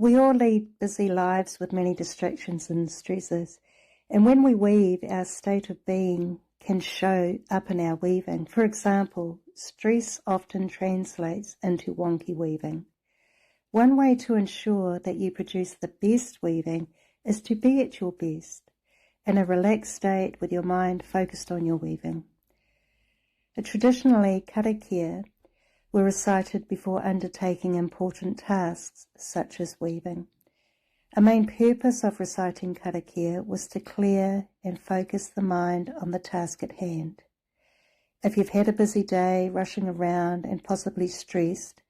We all lead busy lives with many distractions and stresses, and when we weave, our state of being can show up in our weaving. For example, stress often translates into wonky weaving. One way to ensure that you produce the best weaving is to be at your best, in a relaxed state with your mind focused on your weaving. Traditionally, karakia were recited before undertaking important tasks such as weaving. A main purpose of reciting karakia was to clear and focus the mind on the task at hand. If you've had a busy day, rushing around and possibly stressed,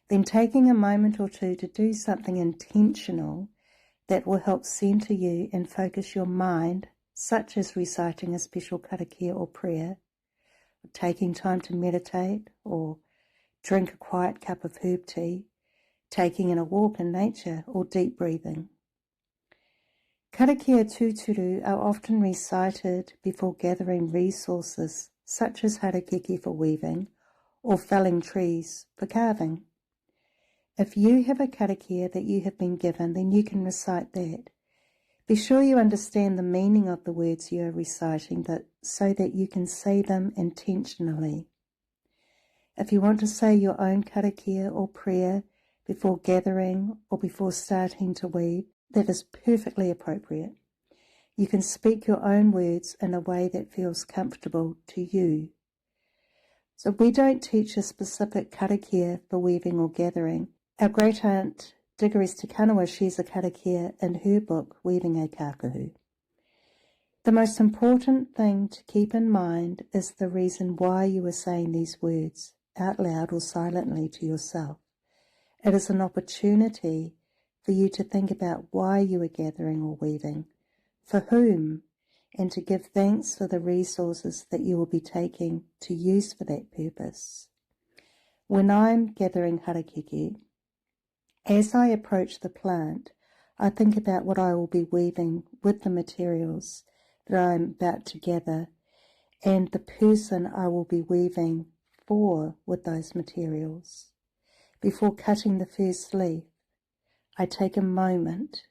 then taking a moment or two to do something intentional that will help center you and focus your mind, such as reciting a special karakia or prayer, or taking time to meditate or drink a quiet cup of herb tea, taking in a walk in nature, or deep breathing. Karakia tūturu are often recited before gathering resources such as harakeke for weaving or felling trees for carving. If you have a karakia that you have been given, then you can recite that. Be sure you understand the meaning of the words you are reciting so that you can say them intentionally. If you want to say your own karakia or prayer before gathering or before starting to weave, that is perfectly appropriate. You can speak your own words in a way that feels comfortable to you. So we don't teach a specific karakia for weaving or gathering. Our great aunt Diggory's Tikanga shares a karakia in her book, Weaving a Kākahu. The most important thing to keep in mind is the reason why you are saying these words, out loud or silently to yourself. It is an opportunity for you to think about why you are gathering or weaving, for whom, and to give thanks for the resources that you will be taking to use for that purpose. When I'm gathering harakeke, as I approach the plant, I think about what I will be weaving with the materials that I'm about to gather and the person I will be weaving for with those materials. Before cutting the first leaf, I take a moment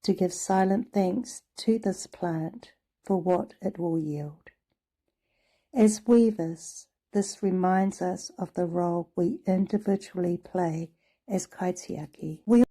to give silent thanks to this plant for what it will yield. As weavers, this reminds us of the role we individually play as kaitiaki. We